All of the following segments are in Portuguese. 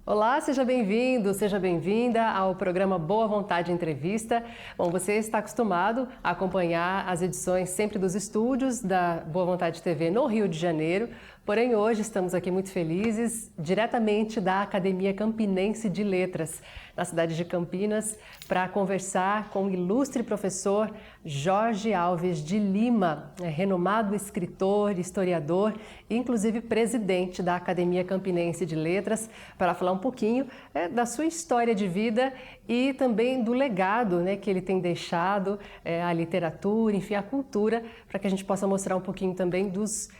Olá, seja bem-vindo, seja bem-vinda ao programa Boa Vontade Entrevista. Bom, você está acostumado a acompanhar as edições sempre dos estúdios da Boa Vontade TV no Rio de Janeiro, porém hoje estamos aqui muito felizes, diretamente da Academia Campinense de Letras, na cidade de Campinas, para conversar com o ilustre professor Jorge Alves de Lima, renomado escritor, historiador e inclusive presidente da Academia Campinense de Letras, para falar um pouquinho da sua história de vida e também do legado que ele tem deixado à literatura, enfim, à cultura, para que a gente possa mostrar um pouquinho também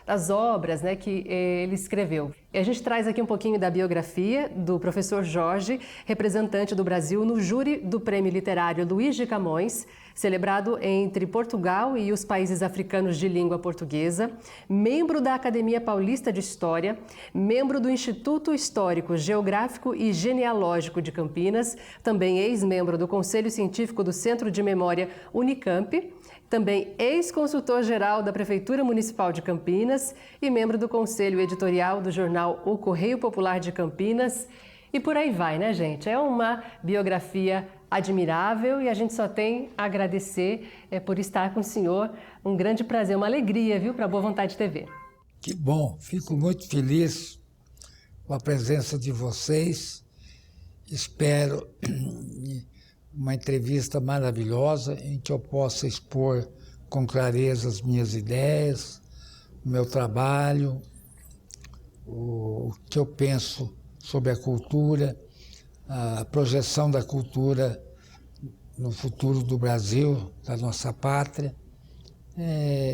das obras que ele escreveu. E a gente traz aqui um pouquinho da biografia do professor Jorge, representante do Brasil no júri do Prêmio Literário Luís de Camões, celebrado entre Portugal e os países africanos de língua portuguesa, membro da Academia Paulista de História, membro do Instituto Histórico, Geográfico e Genealógico de Campinas, também ex-membro do Conselho Científico do Centro de Memória Unicamp, também ex-consultor-geral da Prefeitura Municipal de Campinas e membro do Conselho Editorial do jornal O Correio Popular de Campinas. E por aí vai, né, gente? É uma biografia admirável e a gente só tem a agradecer por estar com o senhor. Um grande prazer, uma alegria, viu, para a Boa Vontade TV. Que bom, fico muito feliz com a presença de vocês. Espero uma entrevista maravilhosa em que eu possa expor com clareza as minhas ideias, o meu trabalho, o que eu penso sobre a cultura, a projeção da cultura no futuro do Brasil, da nossa pátria.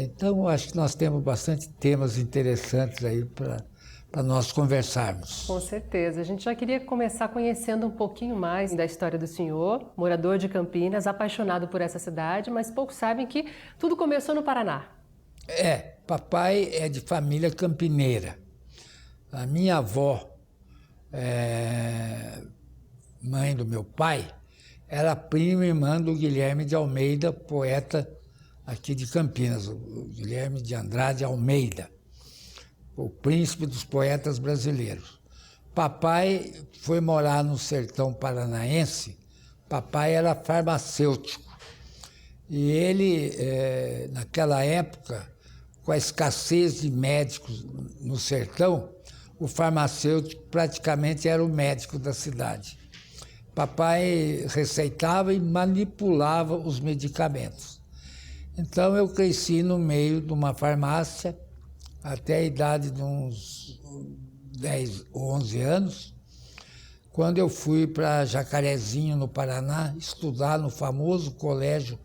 Então, acho que nós temos bastante temas interessantes aí para nós conversarmos. Com certeza. A gente já queria começar conhecendo um pouquinho mais da história do senhor, morador de Campinas, apaixonado por essa cidade, mas poucos sabem que tudo começou no Paraná. Papai é de família campineira. A minha avó, mãe do meu pai, era prima e irmã do Guilherme de Almeida, poeta aqui de Campinas, o Guilherme de Andrade Almeida, o príncipe dos poetas brasileiros. Papai foi morar no sertão paranaense. Papai era farmacêutico. E ele, naquela época, com a escassez de médicos no sertão, o farmacêutico praticamente era o médico da cidade. Papai receitava e manipulava os medicamentos. Então eu cresci no meio de uma farmácia até a idade de uns 10 ou 11 anos, quando eu fui para Jacarezinho, no Paraná, estudar no famoso colégio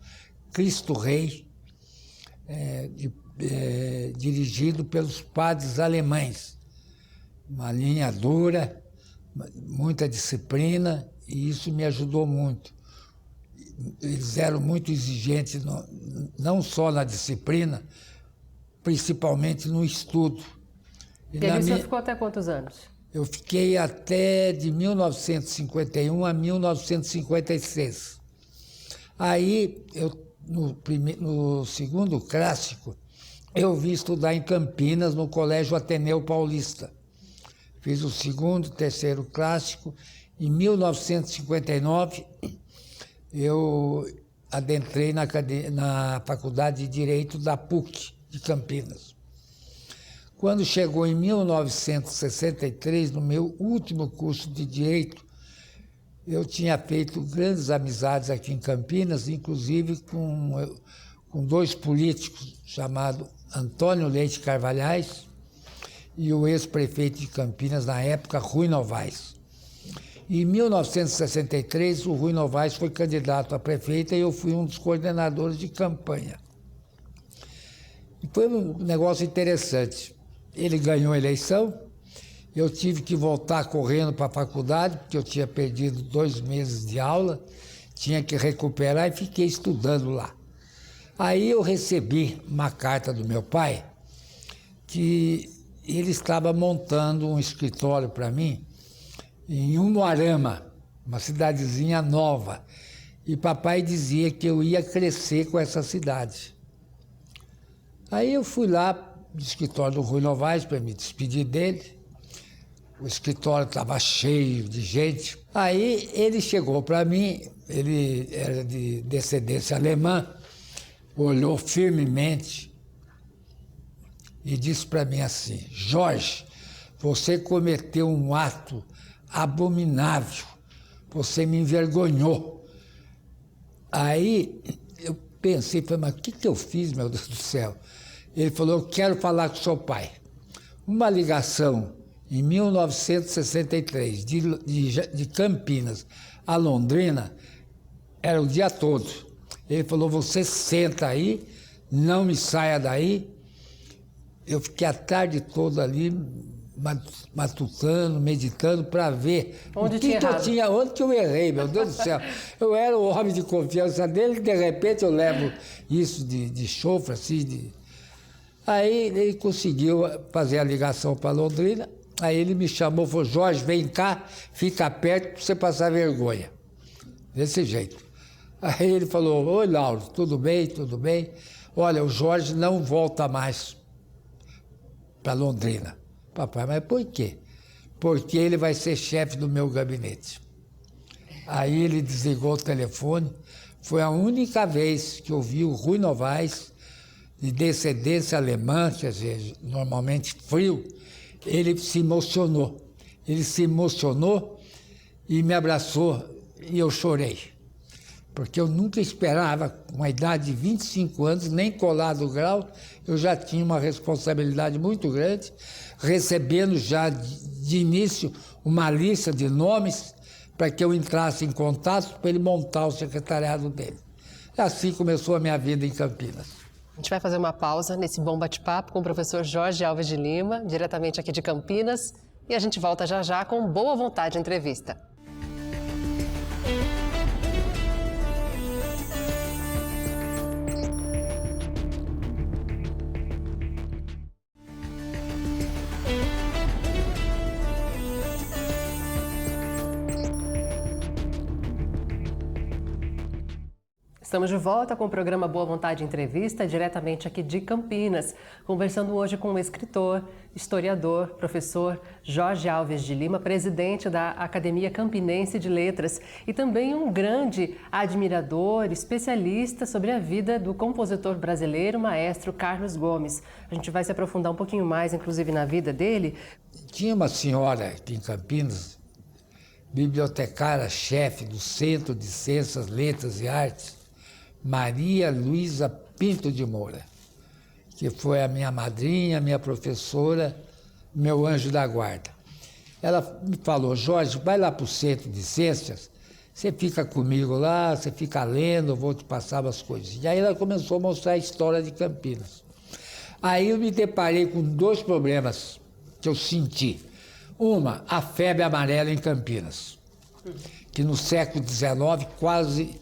Cristo Rei, dirigido pelos padres alemães. Uma linha dura, muita disciplina, e isso me ajudou muito. Eles eram muito exigentes, não só na disciplina, principalmente no estudo. E ali você ficou até quantos anos? Eu fiquei até de 1951 a 1956. Aí, no segundo clássico, eu vim estudar em Campinas, no Colégio Ateneu Paulista. Fiz o segundo, terceiro clássico. Em 1959, eu adentrei na Faculdade de Direito da PUC de Campinas. Quando chegou em 1963, no meu último curso de Direito, eu tinha feito grandes amizades aqui em Campinas, inclusive com dois políticos chamados Antônio Leite Carvalhais e o ex-prefeito de Campinas, na época, Rui Novaes. Em 1963, o Rui Novaes foi candidato a prefeito e eu fui um dos coordenadores de campanha. E foi um negócio interessante. Ele ganhou a eleição, eu tive que voltar correndo para a faculdade, porque eu tinha perdido 2 meses de aula, tinha que recuperar e fiquei estudando lá. Aí eu recebi uma carta do meu pai, que ele estava montando um escritório para mim em Umuarama, uma cidadezinha nova. E papai dizia que eu ia crescer com essa cidade. Aí eu fui lá no escritório do Rui Novaes para me despedir dele. o escritório estava cheio de gente. Aí ele chegou para mim, ele era de descendência alemã, olhou firmemente e disse para mim assim: Jorge, você cometeu um ato abominável, você me envergonhou. Aí eu pensei, mas o que eu fiz, meu Deus do céu? Ele falou: eu quero falar com seu pai. Uma ligação em 1963 de Campinas a Londrina era o dia todo. Ele falou: você senta aí, não me saia daí. Eu fiquei a tarde toda ali matutando, meditando para ver onde que eu errei, meu Deus do céu. Eu era o homem de confiança dele, de repente eu levo isso de chofre, assim. Aí ele conseguiu fazer a ligação para Londrina, aí ele me chamou, falou: Jorge, vem cá, fica perto para você passar vergonha. Desse jeito. Aí ele falou: oi, Lauro, tudo bem, tudo bem? Olha, o Jorge não volta mais para Londrina. Papai, mas por quê? Porque ele vai ser chefe do meu gabinete. Aí ele desligou o telefone. Foi a única vez que eu vi o Rui Novaes, de descendência alemã, quer dizer, normalmente frio, ele se emocionou. Ele se emocionou e me abraçou e eu chorei. Porque eu nunca esperava, com a idade de 25 anos, nem colado o grau, eu já tinha uma responsabilidade muito grande, recebendo já de início uma lista de nomes para que eu entrasse em contato para ele montar o secretariado dele. E assim começou a minha vida em Campinas. A gente vai fazer uma pausa nesse bom bate-papo com o professor Jorge Alves de Lima, diretamente aqui de Campinas, e a gente volta já já com Boa Vontade Entrevista. Estamos de volta com o programa Boa Vontade Entrevista, diretamente aqui de Campinas, conversando hoje com o escritor, historiador, professor Jorge Alves de Lima, presidente da Academia Campinense de Letras e também um grande admirador, especialista sobre a vida do compositor brasileiro, maestro Carlos Gomes. A gente vai se aprofundar um pouquinho mais, inclusive, na vida dele. Tinha uma senhora aqui em Campinas, bibliotecária-chefe do Centro de Ciências, Letras e Artes, Maria Luísa Pinto de Moura, que foi a minha madrinha, minha professora, meu anjo da guarda. Ela me falou: Jorge, vai lá para o Centro de Ciências, você fica comigo lá, você fica lendo, eu vou te passar umas coisas. E aí ela começou a mostrar a história de Campinas. Aí eu me deparei com dois problemas que eu senti. Uma, a febre amarela em Campinas, que no século XIX quase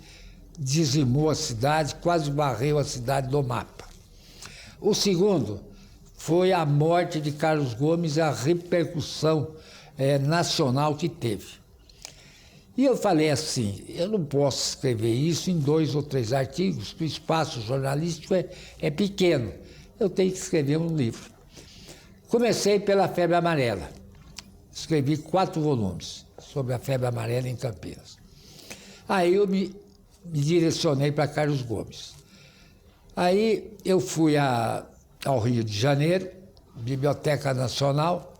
dizimou a cidade, quase varreu a cidade do mapa. O segundo foi a morte de Carlos Gomes e a repercussão nacional que teve. E eu falei assim: eu não posso escrever isso em 2 ou 3 artigos, porque o espaço jornalístico é pequeno. Eu tenho que escrever um livro. Comecei pela febre amarela. Escrevi 4 volumes sobre a febre amarela em Campinas. Aí eu me direcionei para Carlos Gomes. Aí eu fui ao Rio de Janeiro, Biblioteca Nacional,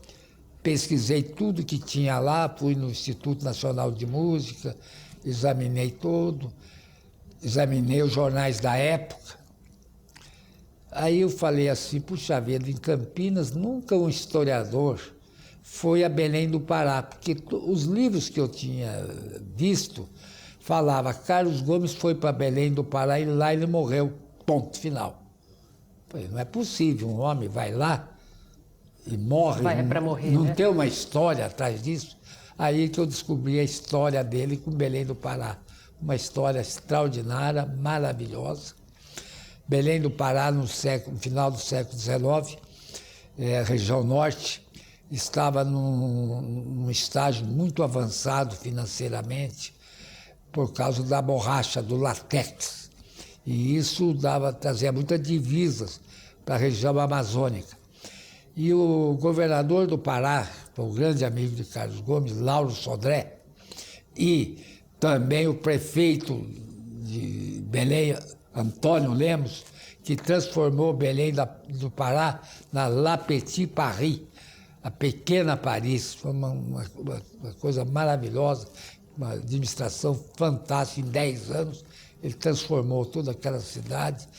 pesquisei tudo que tinha lá, fui no Instituto Nacional de Música, examinei tudo, examinei os jornais da época. Aí eu falei assim: puxa vida, em Campinas nunca um historiador foi a Belém do Pará, porque os livros que eu tinha visto falava: Carlos Gomes foi para Belém do Pará e lá ele morreu, ponto final. Falei, não é possível, um homem vai lá e morre, não tem uma história atrás disso. Aí que eu descobri a história dele com Belém do Pará, uma história extraordinária, maravilhosa. Belém do Pará, no final do século XIX, região norte, estava num estágio muito avançado financeiramente, por causa da borracha, do látex. E isso trazia muitas divisas para a região amazônica. E o governador do Pará, foi o grande amigo de Carlos Gomes, Lauro Sodré, e também o prefeito de Belém, Antônio Lemos, que transformou Belém do Pará na La Petite Paris, a pequena Paris. Foi uma coisa maravilhosa, uma administração fantástica. Em 10 anos, ele transformou toda aquela cidade.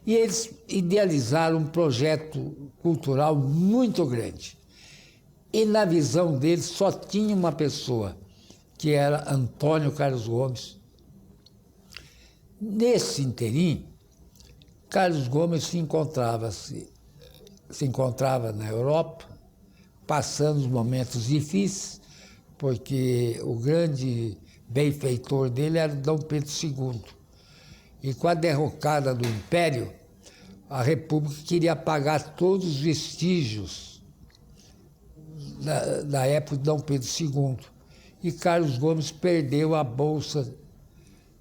E eles idealizaram um projeto cultural muito grande. E na visão deles só tinha uma pessoa, que era Antônio Carlos Gomes. Nesse interim, Carlos Gomes se encontrava na Europa, passando os momentos difíceis, porque o grande benfeitor dele era Dom Pedro II. E com a derrocada do Império, a República queria apagar todos os vestígios da época de Dom Pedro II. E Carlos Gomes perdeu a bolsa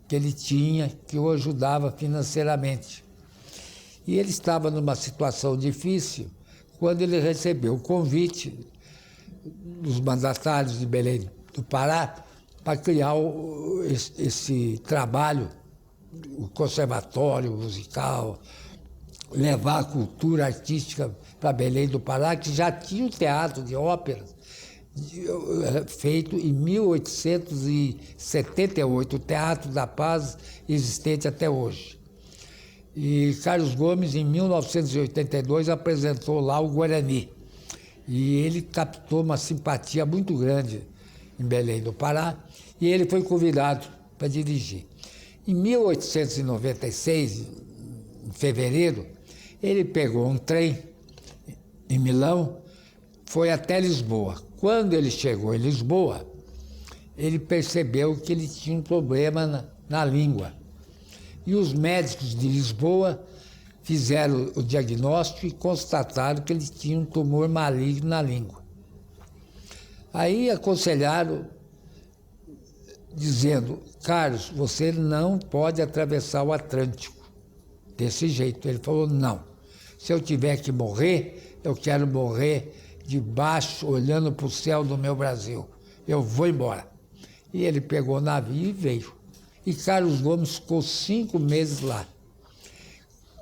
que ele tinha, que o ajudava financeiramente. E ele estava numa situação difícil quando ele recebeu o convite dos mandatários de Belém do Pará para criar esse trabalho, o conservatório musical, levar a cultura artística para Belém do Pará, que já tinha um teatro de ópera feito em 1878, o Teatro da Paz, existente até hoje. E Carlos Gomes, em 1982, apresentou lá o Guarani. E ele captou uma simpatia muito grande em Belém do Pará, e ele foi convidado para dirigir. Em 1896, em fevereiro, ele pegou um trem em Milão, foi até Lisboa. Quando ele chegou em Lisboa, ele percebeu que ele tinha um problema na língua. E os médicos de Lisboa fizeram o diagnóstico e constataram que ele tinha um tumor maligno na língua. Aí aconselharam, dizendo: Carlos, você não pode atravessar o Atlântico desse jeito. Ele falou: não, se eu tiver que morrer, eu quero morrer de baixo, olhando para o céu do meu Brasil. Eu vou embora. E ele pegou o navio e veio. E Carlos Gomes ficou 5 meses lá.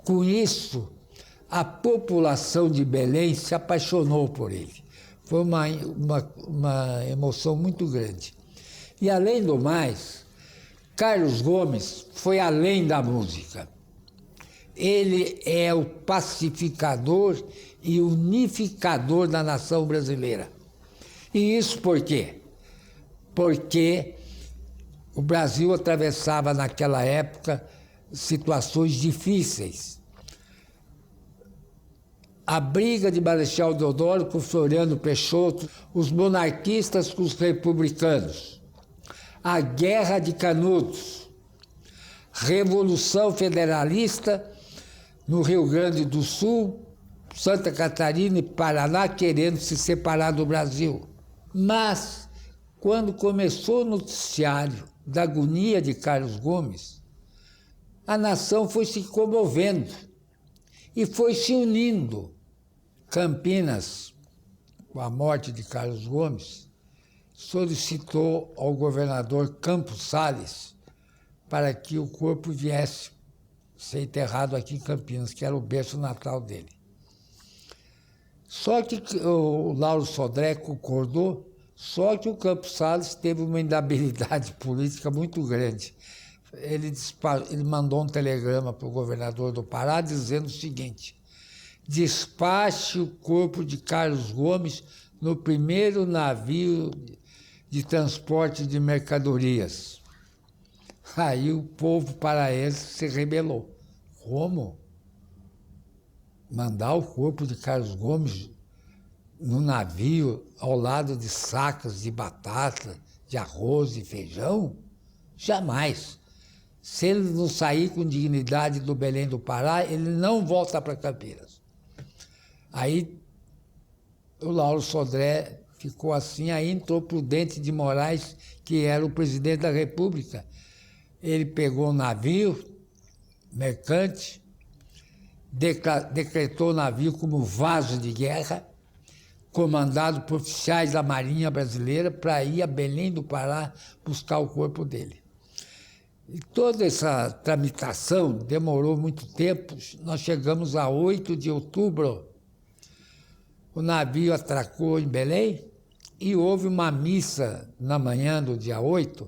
Com isso, a população de Belém se apaixonou por ele. Foi uma emoção muito grande. E, além do mais, Carlos Gomes foi além da música. Ele é o pacificador e unificador da nação brasileira. E isso por quê? Porque o Brasil atravessava, naquela época, situações difíceis. A briga de Marechal Deodoro com Floriano Peixoto, os monarquistas com os republicanos, a Guerra de Canudos, Revolução Federalista no Rio Grande do Sul, Santa Catarina e Paraná querendo se separar do Brasil. Mas, quando começou o noticiário da agonia de Carlos Gomes, a nação foi se comovendo e foi se unindo. Campinas, com a morte de Carlos Gomes, solicitou ao governador Campos Salles para que o corpo viesse ser enterrado aqui em Campinas, que era o berço natal dele. Só que o Lauro Sodré concordou, só que o Campos Salles teve uma inabilidade política muito grande. Ele mandou um telegrama para o governador do Pará dizendo o seguinte: despache o corpo de Carlos Gomes no primeiro navio de transporte de mercadorias. Aí o povo paraense se rebelou. Como? Mandar o corpo de Carlos Gomes no navio ao lado de sacas de batata, de arroz e feijão? Jamais. Se ele não sair com dignidade do Belém do Pará, ele não volta para Campinas. Aí o Lauro Sodré ficou assim, aí entrou Prudente de Moraes, que era o presidente da República. Ele pegou um navio mercante, decretou o navio como vaso de guerra, comandado por oficiais da Marinha Brasileira, para ir a Belém do Pará buscar o corpo dele. E toda essa tramitação demorou muito tempo. Nós chegamos a 8 de outubro. O navio atracou em Belém e houve uma missa na manhã do dia 8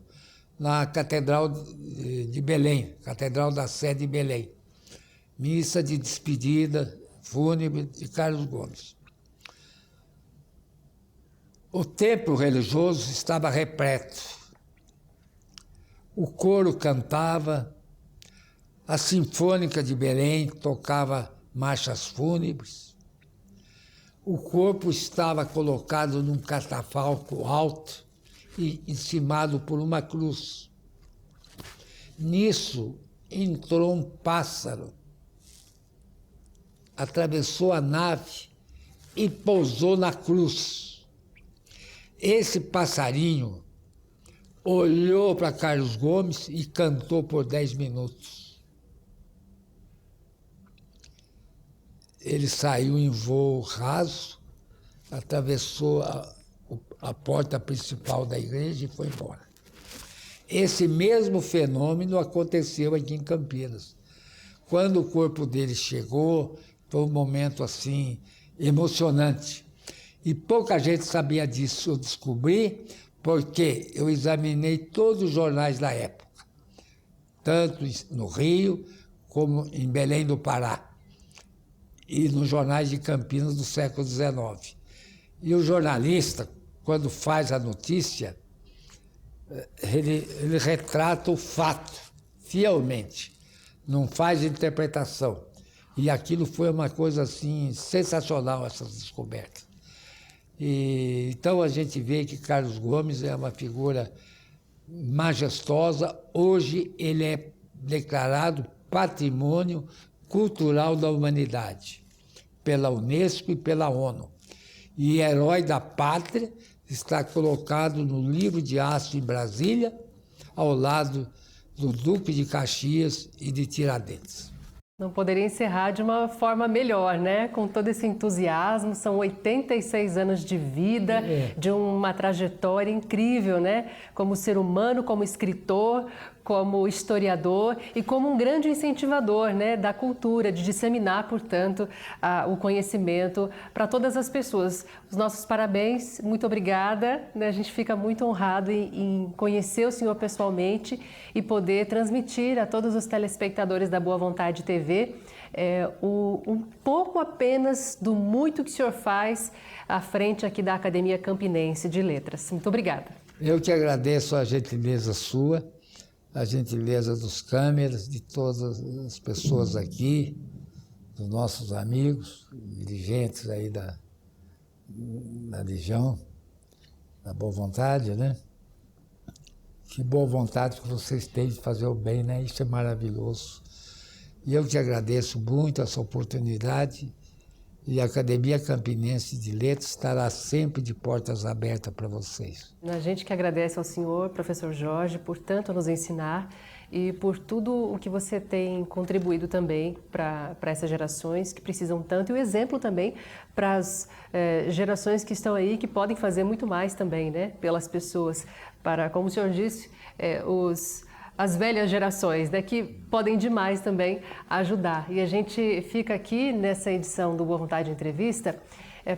na Catedral de Belém, Catedral da Sé de Belém. Missa de despedida fúnebre de Carlos Gomes. O templo religioso estava repleto. O coro cantava, a Sinfônica de Belém tocava marchas fúnebres. O corpo estava colocado num catafalco alto e encimado por uma cruz. Nisso entrou um pássaro, atravessou a nave e pousou na cruz. Esse passarinho olhou para Carlos Gomes e cantou por 10 minutos. Ele saiu em voo raso, atravessou a porta principal da igreja e foi embora. Esse mesmo fenômeno aconteceu aqui em Campinas. Quando o corpo dele chegou, foi um momento assim emocionante. E pouca gente sabia disso. Eu descobri porque eu examinei todos os jornais da época, tanto no Rio como em Belém do Pará, e nos jornais de Campinas do século XIX. E o jornalista, quando faz a notícia, ele retrata o fato fielmente, não faz interpretação. E aquilo foi uma coisa assim sensacional, essas descobertas. Então a gente vê que Carlos Gomes é uma figura majestosa. Hoje ele é declarado Patrimônio Cultural da Humanidade pela Unesco e pela ONU. E Herói da Pátria está colocado no Livro de Aço em Brasília, ao lado do Duque de Caxias e de Tiradentes. Não poderia encerrar de uma forma melhor, né? Com todo esse entusiasmo, são 86 anos de vida, de uma trajetória incrível, né? Como ser humano, como escritor, como historiador e como um grande incentivador, né, da cultura, de disseminar, portanto, o conhecimento para todas as pessoas. Os nossos parabéns, muito obrigada, né? A gente fica muito honrado em conhecer o senhor pessoalmente e poder transmitir a todos os telespectadores da Boa Vontade TV um pouco apenas do muito que o senhor faz à frente aqui da Academia Campinense de Letras. Muito obrigada. Eu que agradeço a gentileza sua, a gentileza dos câmeras, de todas as pessoas aqui, dos nossos amigos, dirigentes aí da Legião, da Boa Vontade, né? Que boa vontade que vocês têm de fazer o bem, né? Isso é maravilhoso. E eu te agradeço muito essa oportunidade, e a Academia Campinense de Letras estará sempre de portas abertas para vocês. A gente que agradece ao senhor, professor Jorge, por tanto nos ensinar e por tudo o que você tem contribuído também para essas gerações que precisam tanto, e o exemplo também para as gerações que estão aí, que podem fazer muito mais também, né, pelas pessoas, para, como o senhor disse, as velhas gerações, né, que podem demais também ajudar. E a gente fica aqui nessa edição do Boa Vontade Entrevista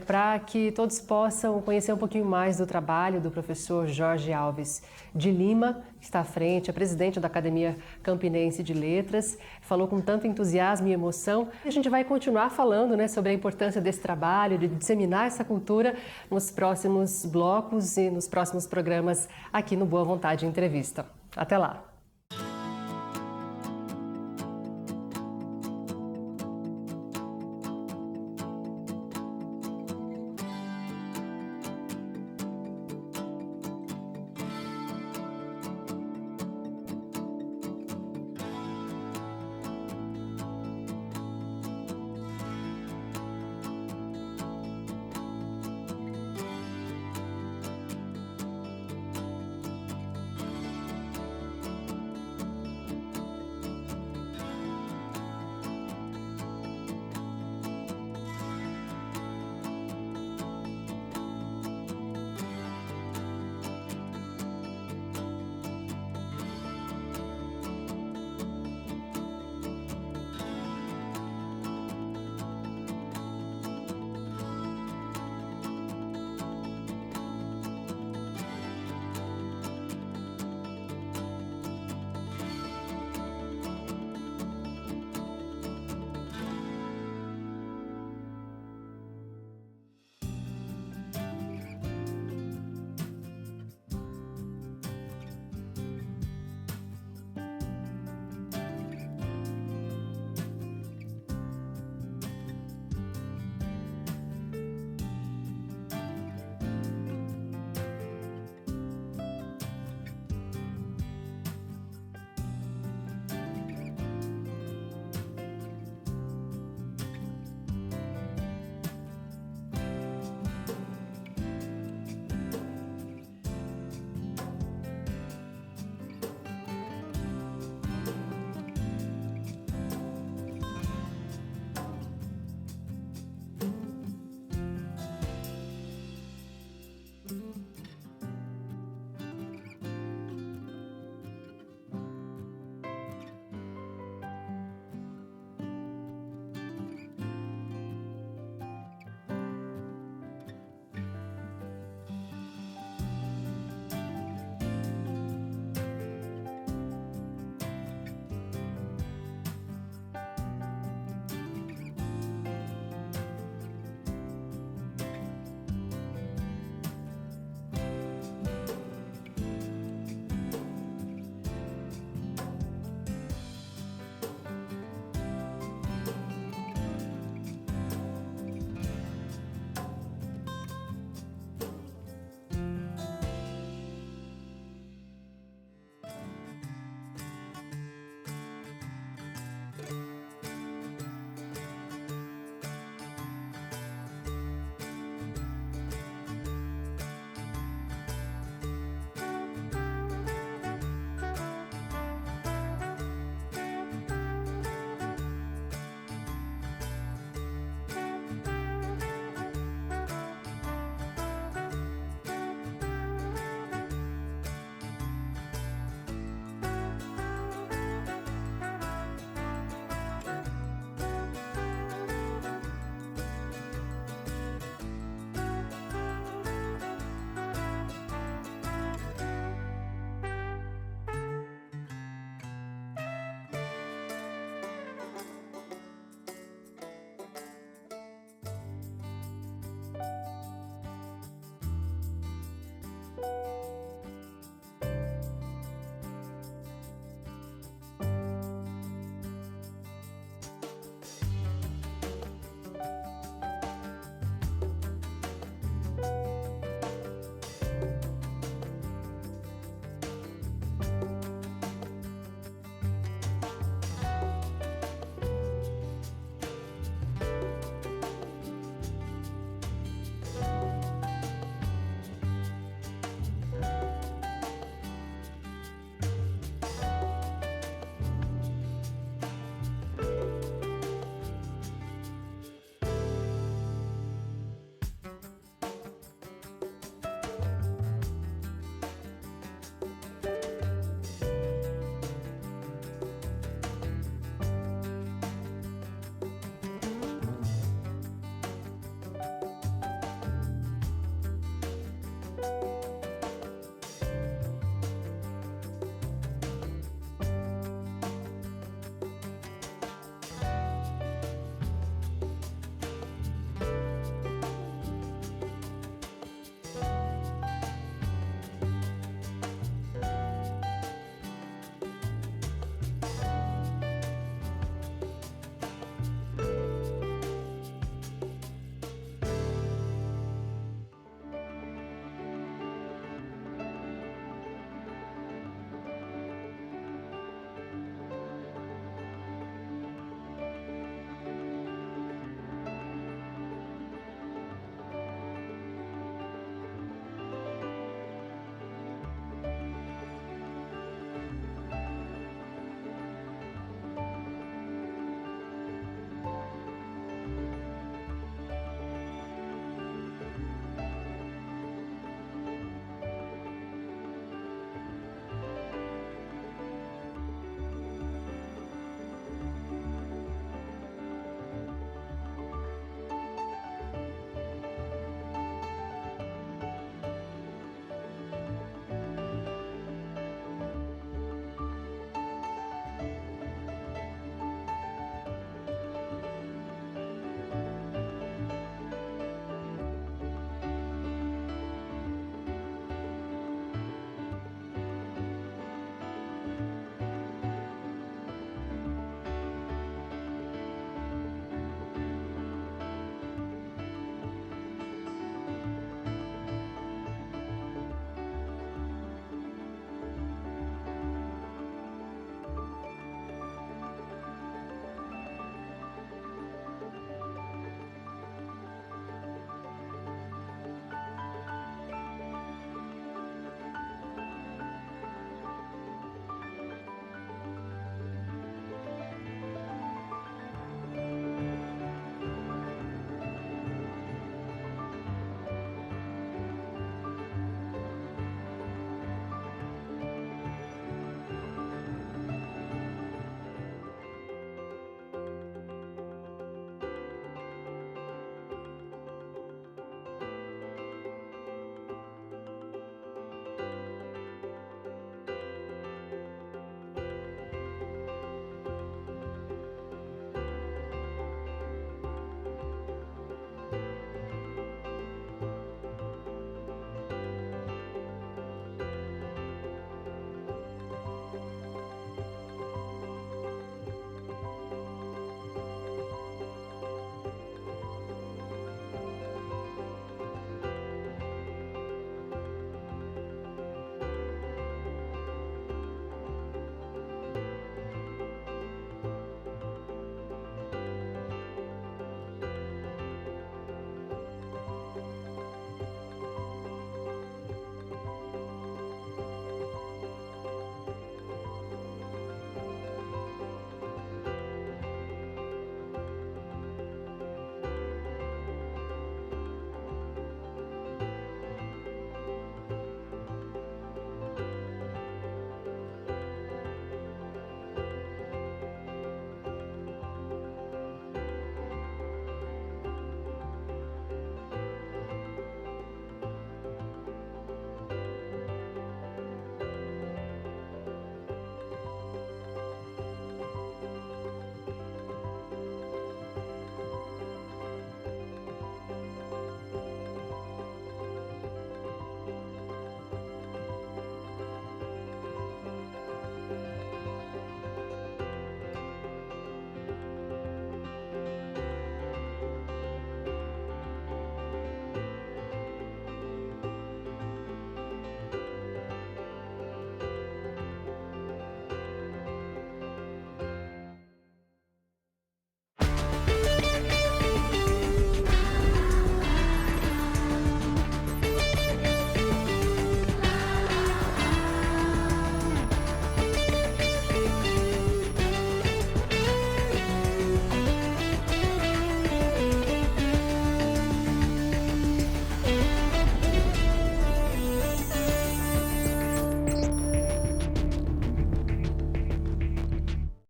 para que todos possam conhecer um pouquinho mais do trabalho do professor Jorge Alves de Lima, que está à frente, é presidente da Academia Campinense de Letras, falou com tanto entusiasmo e emoção. E a gente vai continuar falando, né, sobre a importância desse trabalho, de disseminar essa cultura nos próximos blocos e nos próximos programas aqui no Boa Vontade Entrevista. Até lá!